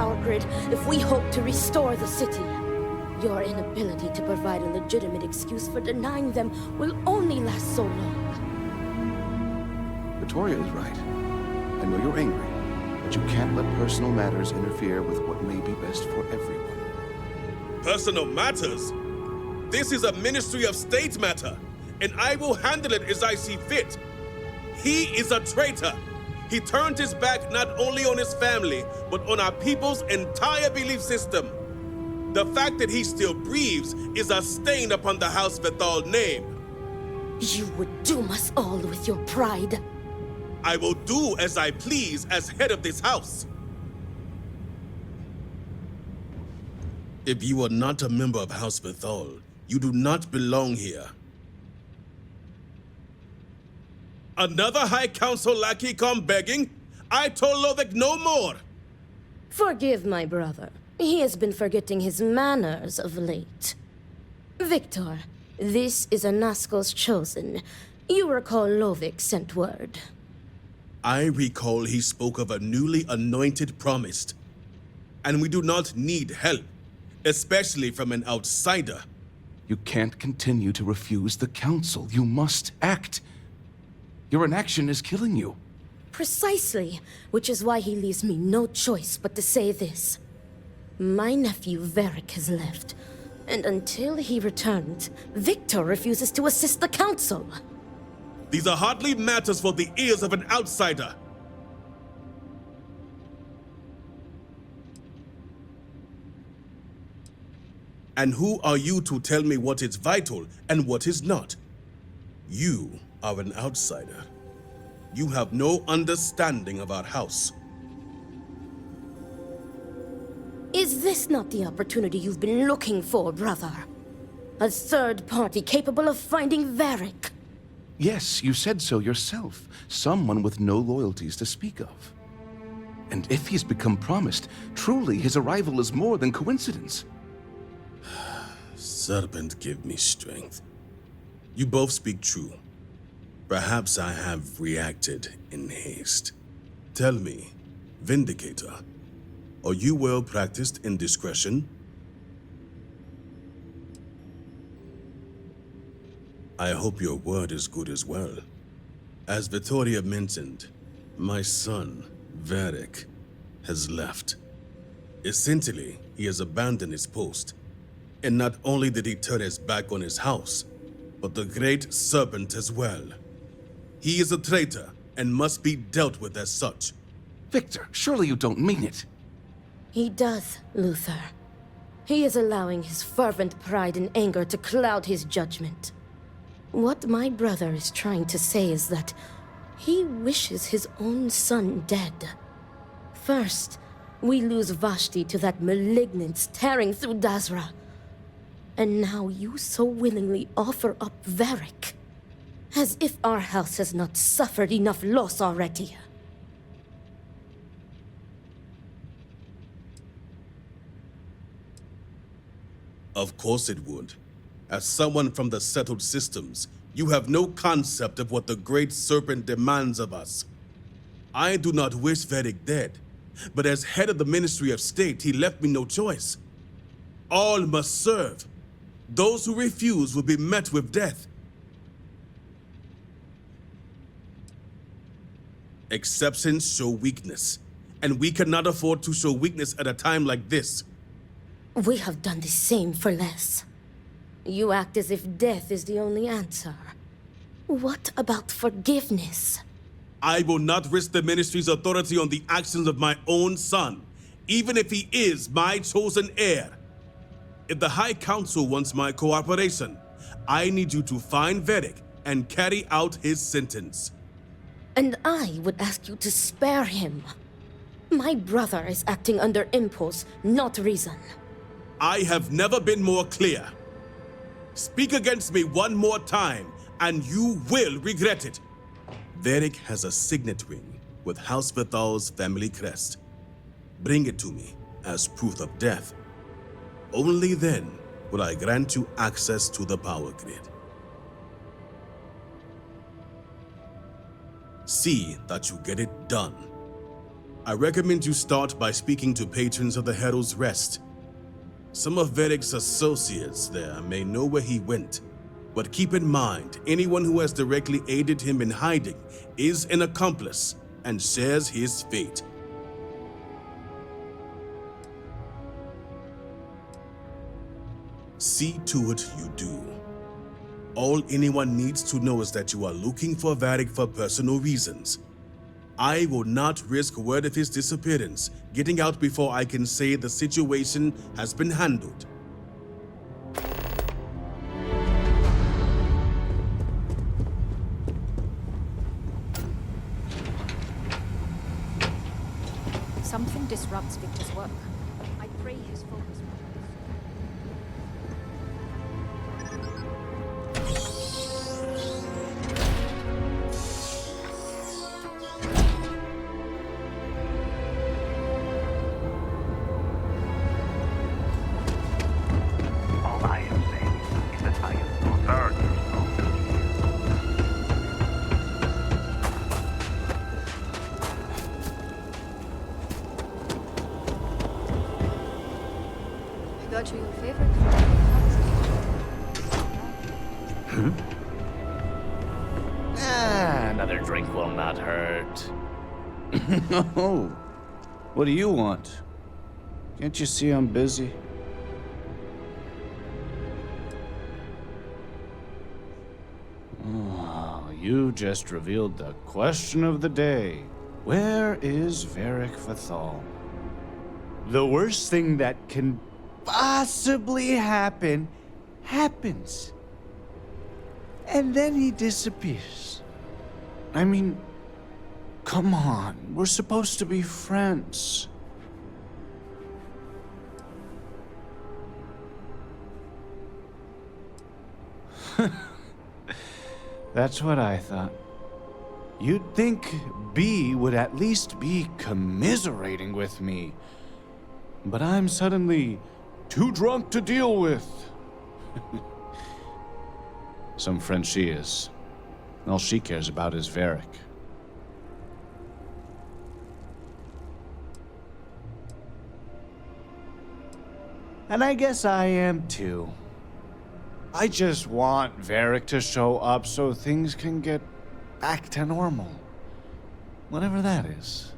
power grid if we hope to restore the city. Your inability to provide a legitimate excuse for denying them will only last so long. Victoria is right. I know you're angry, but you can't let personal matters interfere with what may be best for everyone. Personal matters? This is a Ministry of State matter, and I will handle it as I see fit. He is a traitor. He turned his back not only on his family, but on our people's entire belief system. The fact that he still breathes is a stain upon the House Veth'aal name. You would doom us all with your pride. I will do as I please as head of this house. If you are not a member of House Veth'aal, you do not belong here. Another High Council lackey come begging? I told Lovick no more! Forgive my brother. He has been forgetting his manners of late. Victor, this is a Nazgul's chosen. You recall Lovick sent word. I recall he spoke of a newly anointed promised. And we do not need help, especially from an outsider. You can't continue to refuse the council. You must act. Your inaction is killing you. Precisely, which is why he leaves me no choice but to say this. My nephew Varric has left, and until he returns, Victor refuses to assist the council. These are hardly matters for the ears of an outsider. And who are you to tell me what is vital and what is not? You are an outsider. You have no understanding of our house. Is this not the opportunity you've been looking for, brother? A third party capable of finding Varric? Yes, you said so yourself. Someone with no loyalties to speak of. And if he's become promised, truly his arrival is more than coincidence. Serpent, give me strength. You both speak true. Perhaps I have reacted in haste. Tell me, Vindicator, are you well practiced in discretion? I hope your word is good as well. As Victoria mentioned, my son, Varric, has left. Essentially, he has abandoned his post. And not only did he turn his back on his house, but the great serpent as well. He is a traitor and must be dealt with as such. Victor, surely you don't mean it. He does, Luther. He is allowing his fervent pride and anger to cloud his judgment. What my brother is trying to say is that he wishes his own son dead. First, we lose Vashti to that malignance tearing through Dazra. And now you so willingly offer up Varric. As if our house has not suffered enough loss already. Of course it would. As someone from the settled systems, you have no concept of what the great serpent demands of us. I do not wish Varric dead, but as head of the Ministry of State, he left me no choice. All must serve. Those who refuse will be met with death. Exceptions show weakness, and we cannot afford to show weakness at a time like this. We have done the same for less. You act as if death is the only answer. What about forgiveness? I will not risk the Ministry's authority on the actions of my own son, even if he is my chosen heir. If the High Council wants my cooperation, I need you to find Varric and carry out his sentence. And I would ask you to spare him. My brother is acting under impulse, not reason. I have never been more clear. Speak against me one more time, and you will regret it. Varric has a signet ring with House Veth'aal's family crest. Bring it to me as proof of death. Only then will I grant you access to the power grid. See that you get it done. I recommend you start by speaking to patrons of the Herald's Rest. Some of Veth'aal's associates there may know where he went, but keep in mind, anyone who has directly aided him in hiding is an accomplice and shares his fate. See to it you do. All anyone needs to know is that you are looking for Veth'aal for personal reasons. I will not risk word of his disappearance getting out before I can say the situation has been handled. Something disrupts Victor's work. I pray his focus. All I am saying is that I am no third Got you your favorite. Another drink will not hurt. Oh, what do you want? Can't you see I'm busy? Oh, you just revealed the question of the day. Where is Veth'aal? The worst thing that can possibly happen happens. And then he disappears. I mean, come on, we're supposed to be friends. That's what I thought. You'd think B would at least be commiserating with me. But I'm suddenly too drunk to deal with. Some friend she is. All she cares about is Varric. And I guess I am too. I just want Varric to show up so things can get back to normal. Whatever that is.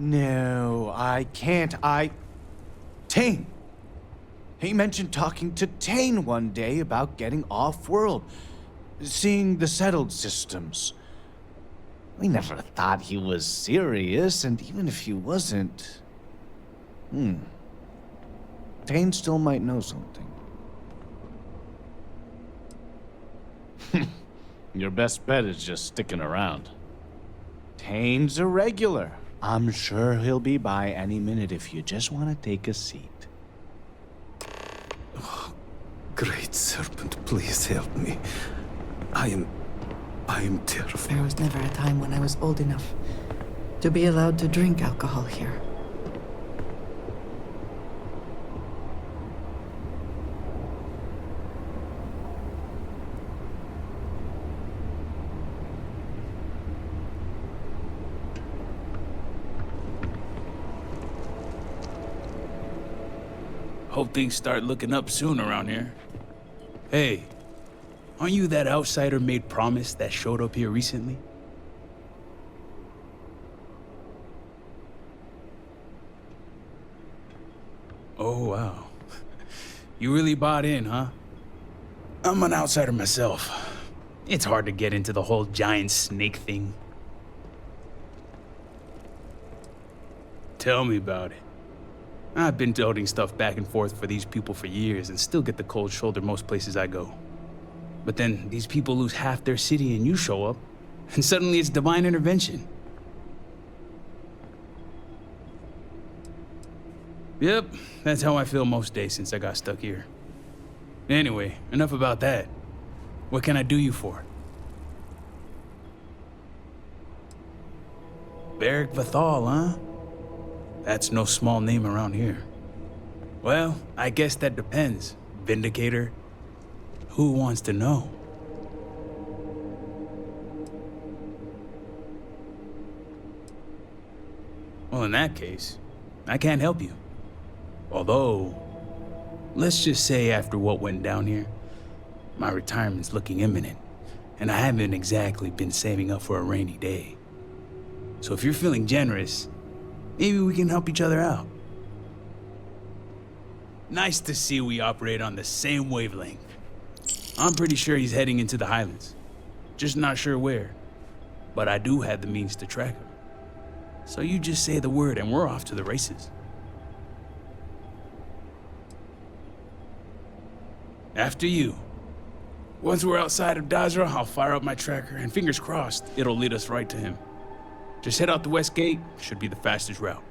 No, I can't. Tane! He mentioned talking to Tane one day about getting off-world, seeing the settled systems. We never thought he was serious, and even if he wasn't... Tane still might know something. Your best bet is just sticking around. Tane's a regular. I'm sure he'll be by any minute if you just want to take a seat. Oh, Great Serpent, please help me. I am terrified. There was never a time when I was old enough to be allowed to drink alcohol here. Hope things start looking up soon around here. Hey, aren't you that outsider made promise that showed up here recently? Oh, wow. You really bought in, huh? I'm an outsider myself. It's hard to get into the whole giant snake thing. Tell me about it. I've been toting stuff back and forth for these people for years and still get the cold shoulder most places I go. But then these people lose half their city and you show up, and suddenly it's divine intervention. Yep, that's how I feel most days since I got stuck here. Anyway, enough about that. What can I do you for? Veth'aal, huh? That's no small name around here. Well, I guess that depends, Vindicator. who wants to know? Well, in that case, I can't help you. Although, let's just say after what went down here, my retirement's looking imminent, and I haven't exactly been saving up for a rainy day. So if you're feeling generous, maybe we can help each other out. Nice to see we operate on the same wavelength. I'm pretty sure he's heading into the Highlands. Just not sure where. But I do have the means to track him. So you just say the word and we're off to the races. After you. Once we're outside of Dazra, I'll fire up my tracker, and fingers crossed, it'll lead us right to him. Just head out the west gate, should be the fastest route.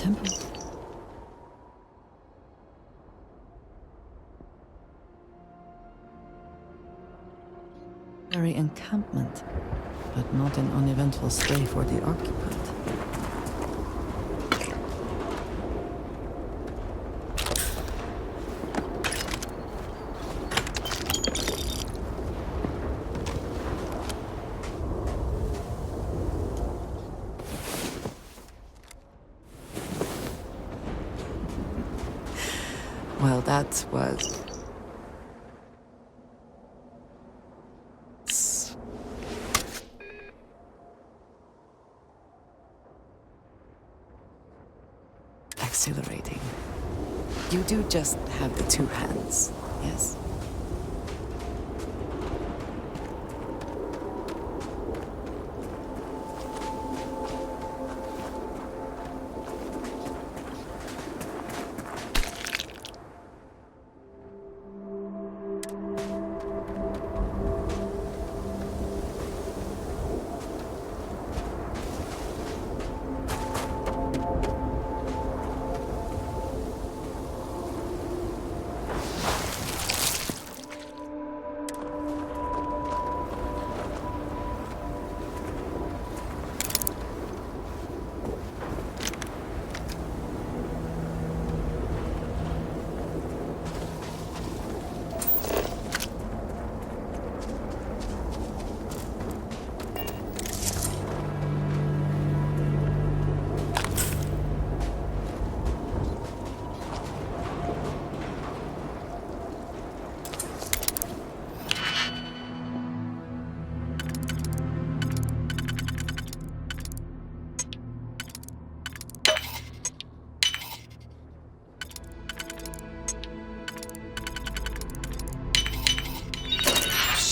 temple. Very encampment, but not an uneventful stay for the occupant. Well, that was... exhilarating. You do just have the two hands, yes?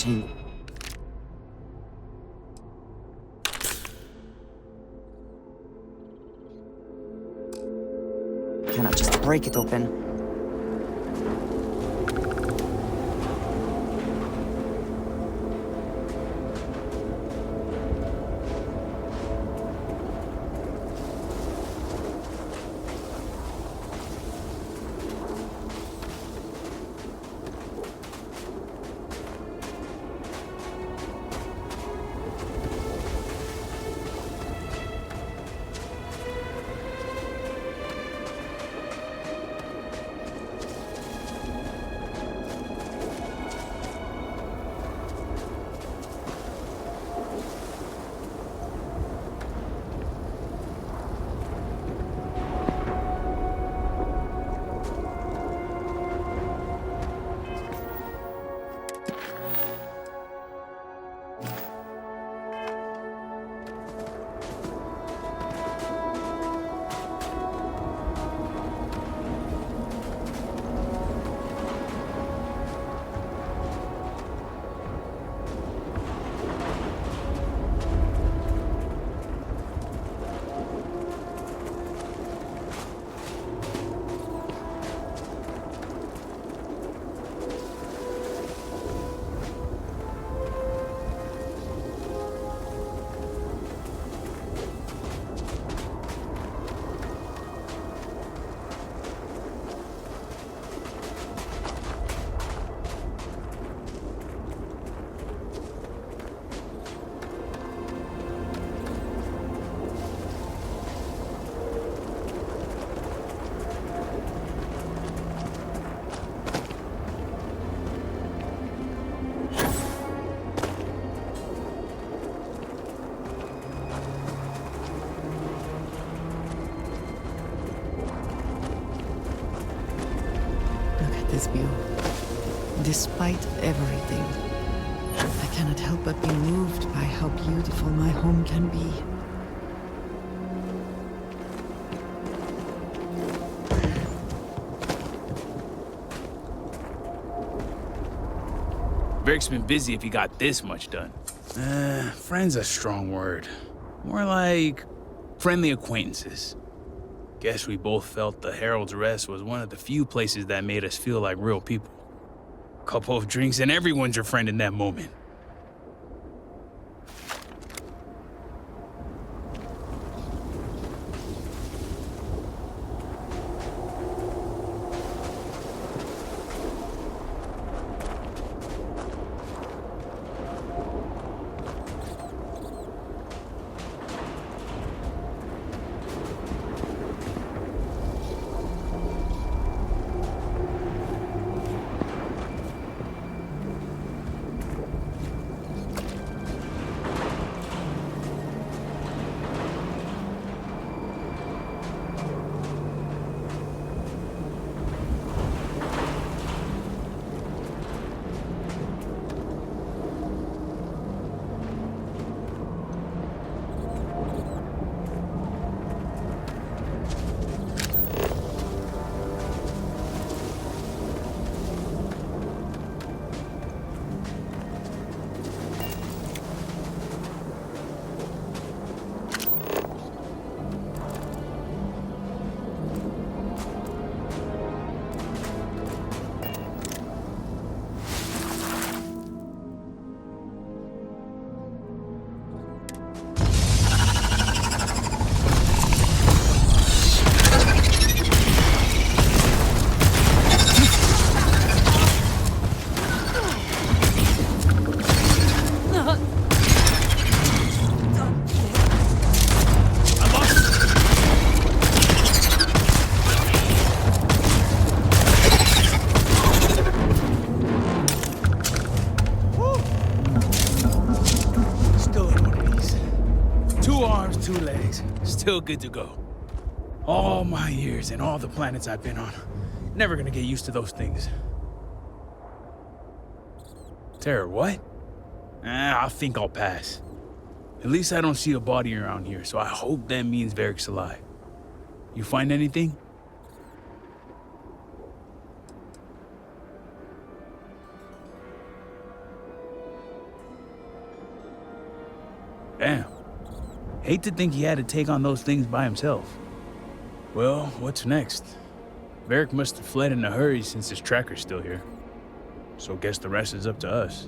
Shame. Cannot just break it open. This view. Despite everything, I cannot help but be moved by how beautiful my home can be. Varric's been busy if he got this much done. Friend's a strong word. More like friendly acquaintances. Guess we both felt the Herald's Rest was one of the few places that made us feel like real people. Couple of drinks and everyone's your friend in that moment. still good to go. All my years and all the planets I've been on. Never gonna get used to those things. Terror, what? I think I'll pass. At least I don't see a body around here, so I hope that means Varric's alive. You find anything? Damn. Hate to think he had to take on those things by himself. Well, what's next? Varric must have fled in a hurry since his tracker's still here. So guess the rest is up to us.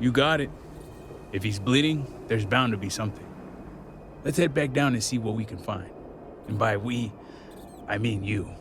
You got it. If he's bleeding, there's bound to be something. Let's head back down and see what we can find. And by we, I mean you.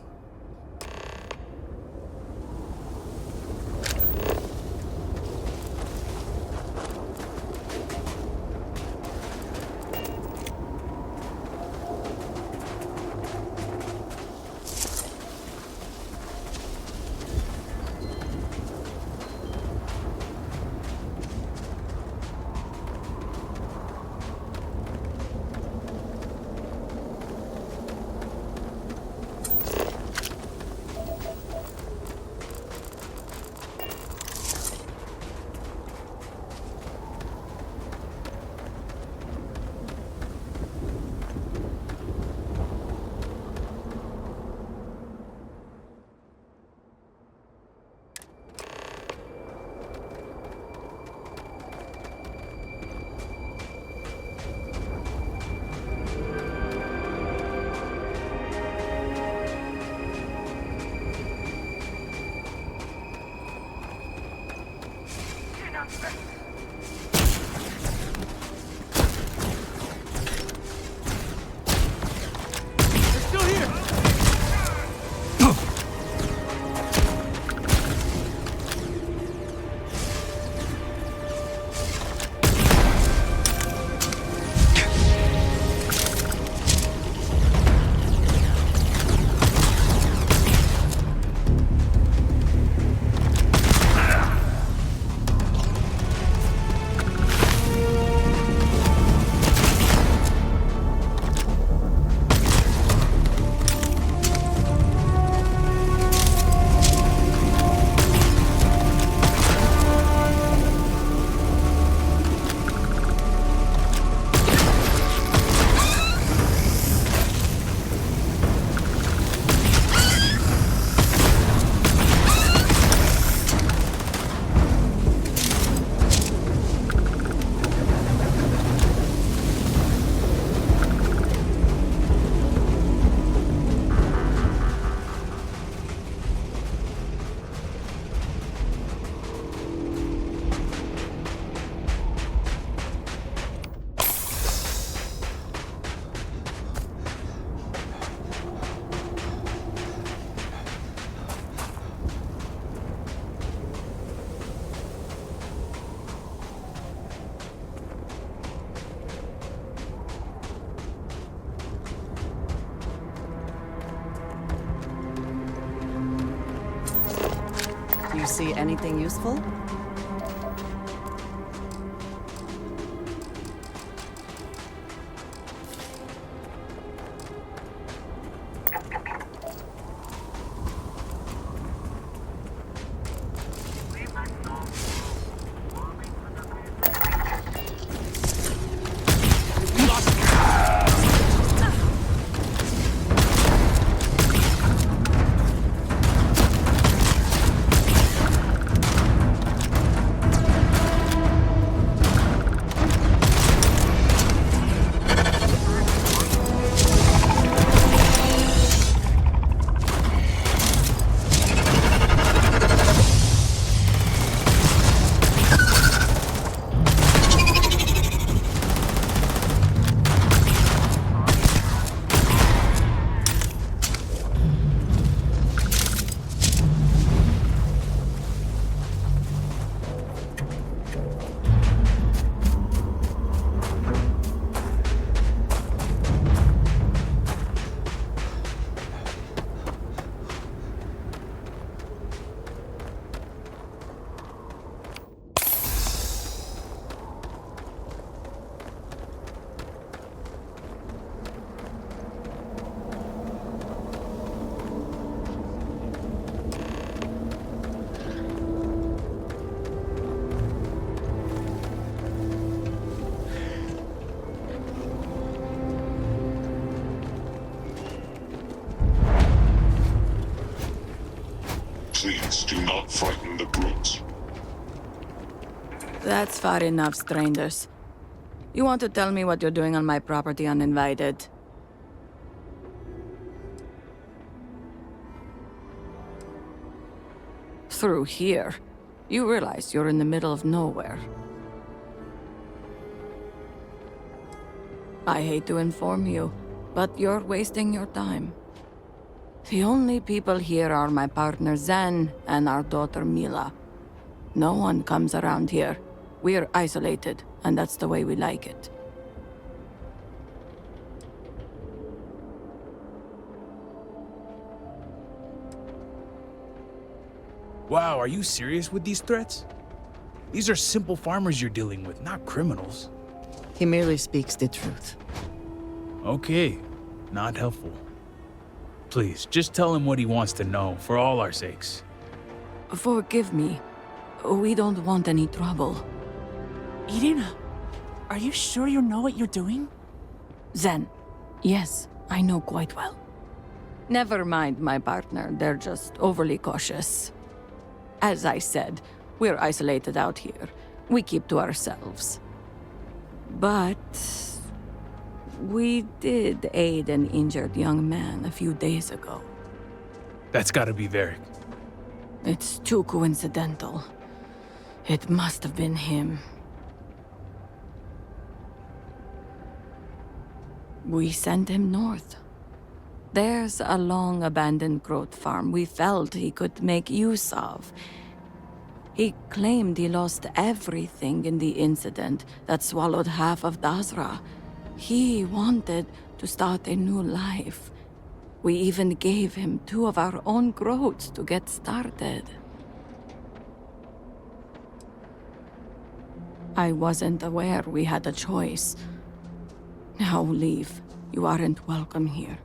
You see anything useful? Please do not frighten the brutes. That's far enough, strangers. You want to tell me what you're doing on my property uninvited? Through here. You realize you're in the middle of nowhere. I hate to inform you, but you're wasting your time. The only people here are my partner Zen and our daughter Mila. No one comes around here. We're isolated, and that's the way we like it. Wow, are you serious with these threats? These are simple farmers you're dealing with, not criminals. He merely speaks the truth. Okay, not helpful. Please, just tell him what he wants to know, for all our sakes. Forgive me. We don't want any trouble. Irina, are you sure you know what you're doing? Zen, yes, I know quite well. Never mind my partner, they're just overly cautious. As I said, we're isolated out here. We keep to ourselves. But we did aid an injured young man a few days ago. That's gotta be Varric. It's too coincidental. It must have been him. We sent him north. There's a long-abandoned growth farm we felt he could make use of. He claimed he lost everything in the incident that swallowed half of Dazra. He wanted to start a new life. We even gave him 2 of our own groats to get started. I wasn't aware we had a choice. Now leave. You aren't welcome here.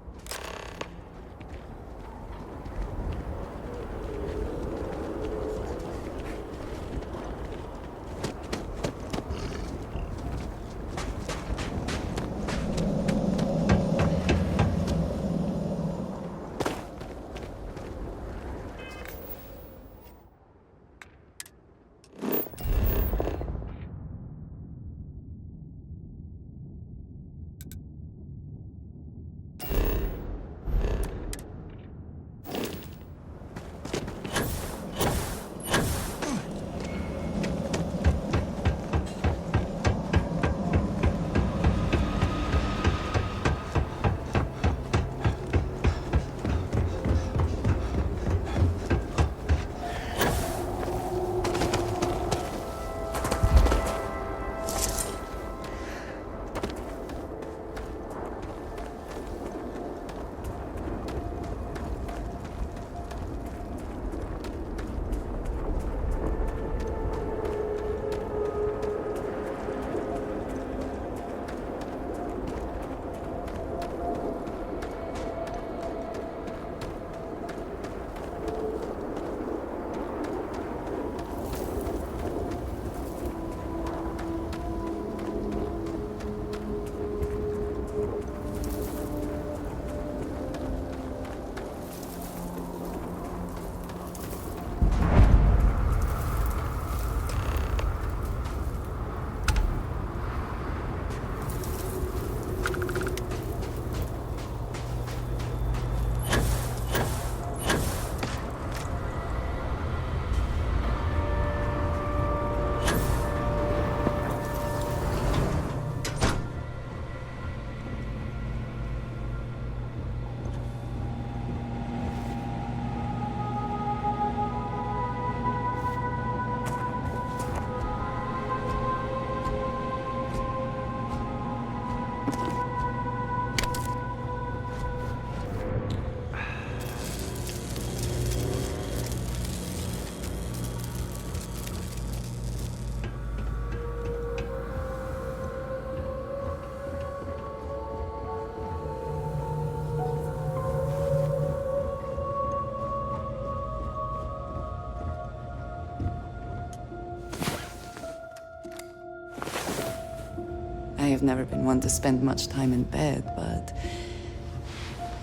I have never been one to spend much time in bed, but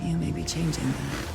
you may be changing that.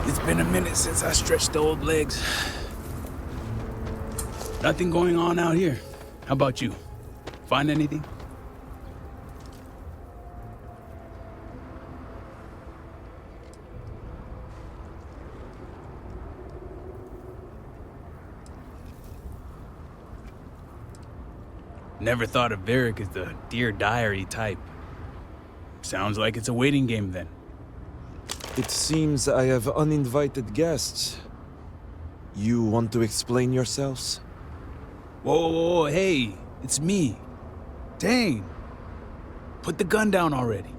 It's been a minute since I stretched the old legs. Nothing going on out here. How about you? Find anything? Never thought of Varric as the Dear Diary type. Sounds like it's a waiting game then. It seems I have uninvited guests. You want to explain yourselves? Whoa, hey, it's me. Dang. Put the gun down already.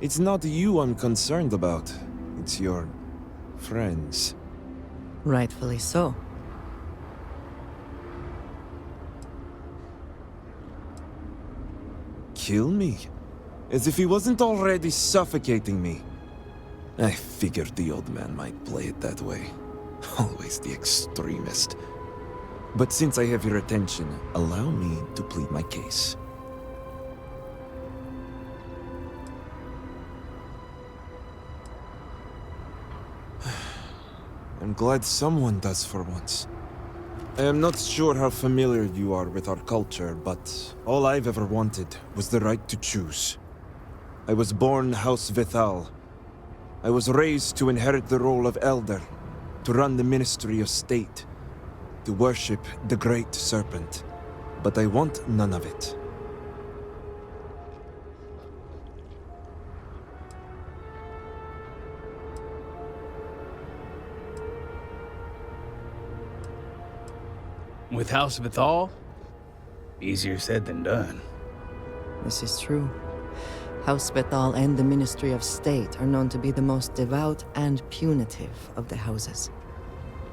It's not you I'm concerned about. It's your friends. Rightfully so. Kill me? As if he wasn't already suffocating me. I figured the old man might play it that way. Always the extremist. But since I have your attention, allow me to plead my case. I'm glad someone does for once. I am not sure how familiar you are with our culture, but all I've ever wanted was the right to choose. I was born House Veth'aal. I was raised to inherit the role of elder, to run the Ministry of State, to worship the Great Serpent. But I want none of it. With House Veth'aal? Easier said than done. This is true. House Veth'aal and the Ministry of State are known to be the most devout and punitive of the houses.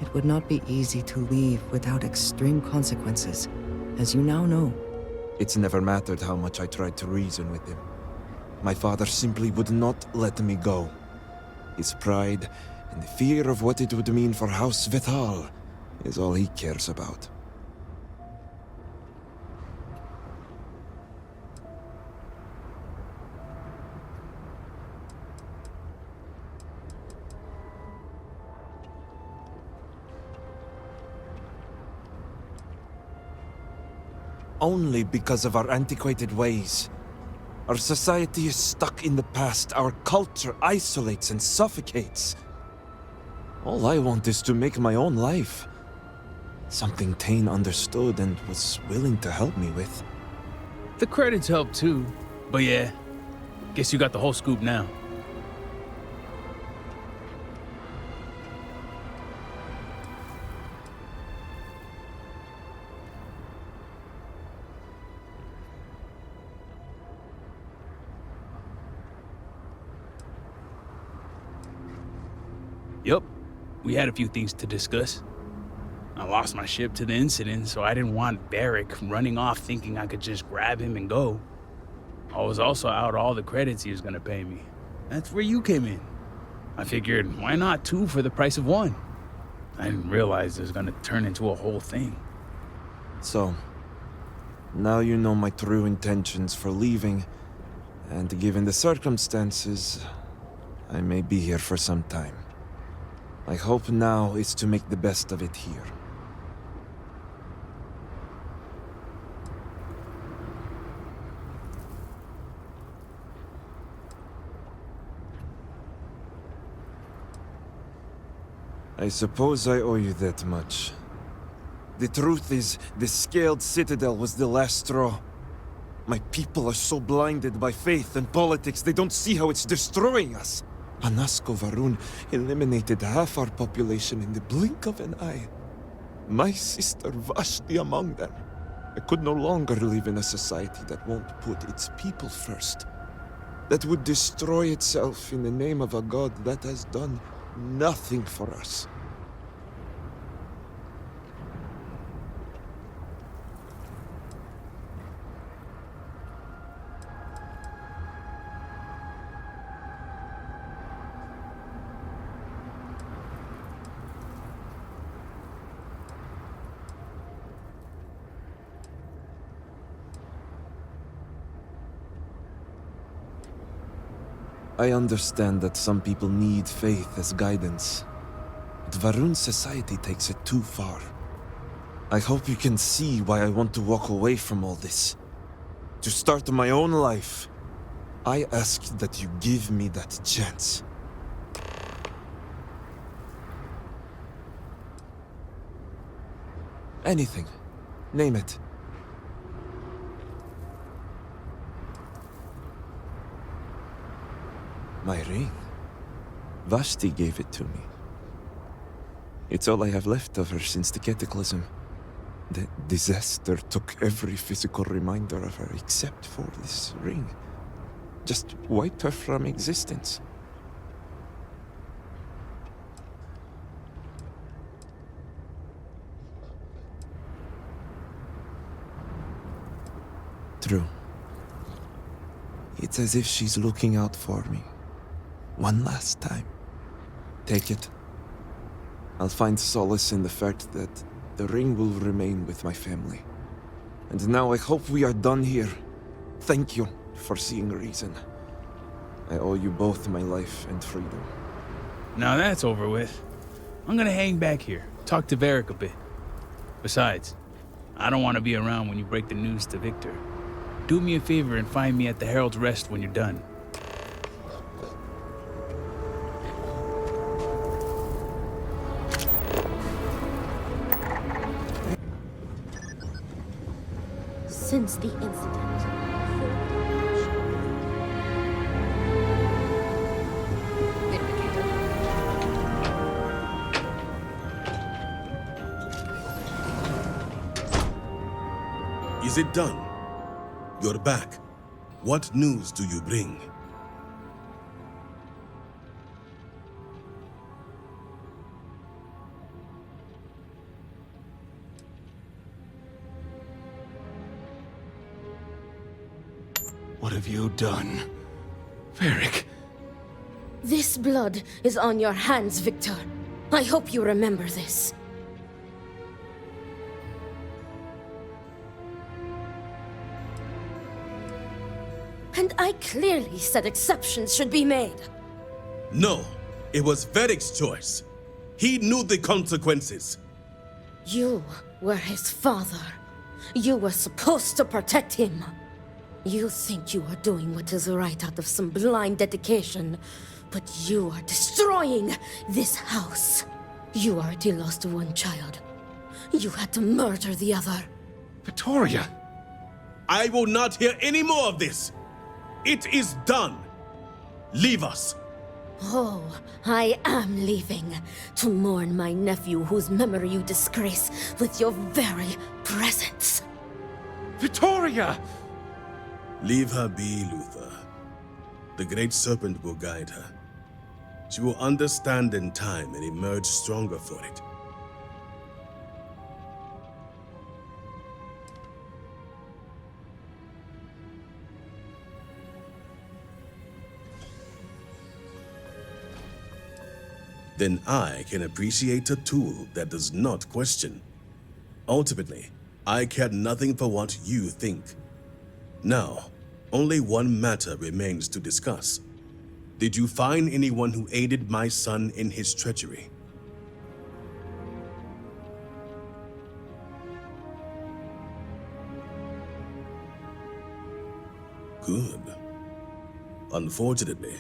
It would not be easy to leave without extreme consequences, as you now know. It's never mattered how much I tried to reason with him. My father simply would not let me go. His pride and the fear of what it would mean for House Veth'aal is all he cares about. Only because of our antiquated ways. Our society is stuck in the past. Our culture isolates and suffocates. All I want is to make my own life. Something Tane understood and was willing to help me with. The credits help too. But yeah, guess you got the whole scoop now. Yup, we had a few things to discuss. I lost my ship to the incident, so I didn't want Varric running off thinking I could just grab him and go. I was also out all the credits he was gonna pay me. That's where you came in. I figured, why not 2 for the price of 1? I didn't realize it was gonna turn into a whole thing. So, now you know my true intentions for leaving, and given the circumstances, I may be here for some time. My hope now is to make the best of it here. I suppose I owe you that much. The truth is, the Scaled Citadel was the last straw. My people are so blinded by faith and politics, they don't see how it's destroying us. Anasko Varun eliminated half our population in the blink of an eye. My sister Vashti among them. I could no longer live in a society that won't put its people first. That would destroy itself in the name of a god that has done nothing for us. I understand that some people need faith as guidance, but Varun's society takes it too far. I hope you can see why I want to walk away from all this. To start my own life. I ask that you give me that chance. Anything. Name it. My ring. Vashti gave it to me. It's all I have left of her since the cataclysm. The disaster took every physical reminder of her except for this ring. Just wiped her from existence. True. It's as if she's looking out for me. One last time. Take it. I'll find solace in the fact that the ring will remain with my family. And now I hope we are done here. Thank you for seeing reason. I owe you both my life and freedom. Now that's over with. I'm gonna hang back here, talk to Varric a bit. Besides, I don't want to be around when you break the news to Victor. Do me a favor and find me at the Herald's Rest when you're done. Since the incident, Is it done? You're back. What news do you bring? What have you done? Varric. this blood is on your hands, Victor. I hope you remember this. And I clearly said exceptions should be made. No, it was Varric's choice. He knew the consequences. You were his father. You were supposed to protect him. You think you are doing what is right out of some blind dedication, but you are destroying this house. You already lost one child. You had to murder the other. Victoria! I will not hear any more of this. It is done. Leave us. Oh, I am leaving to mourn my nephew whose memory you disgrace with your very presence. Victoria! Leave her be, Luther. The Great Serpent will guide her. She will understand in time and emerge stronger for it. Then I can appreciate a tool that does not question. Ultimately, I care nothing for what you think. Now, only one matter remains to discuss. Did you find anyone who aided my son in his treachery? Good. Unfortunately,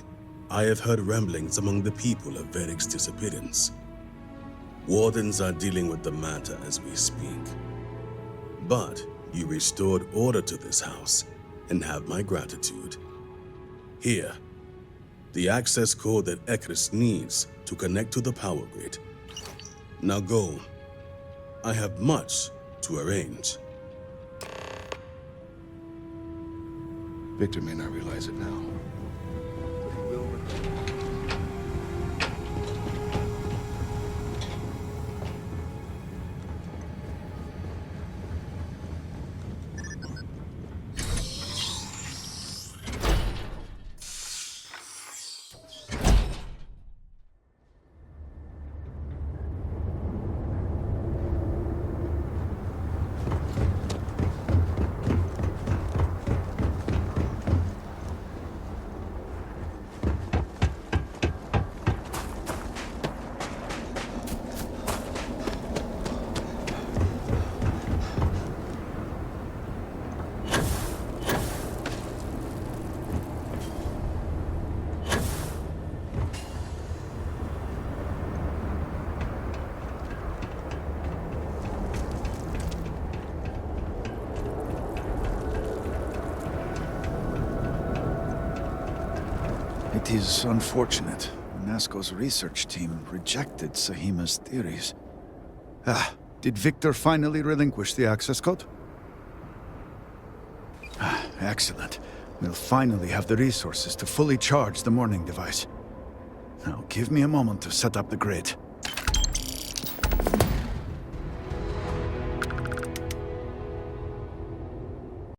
I have heard ramblings among the people of Varric's disappearance. Wardens are dealing with the matter as we speak. But you restored order to this house, and have my gratitude. Here, the access code that Ekris needs to connect to the power grid. Now go. I have much to arrange. Victor may not realize it now. It is unfortunate. Nasco's research team rejected Sahima's theories. Did Victor finally relinquish the access code? Excellent. We'll finally have the resources to fully charge the morning device. Now, give me a moment to set up the grid.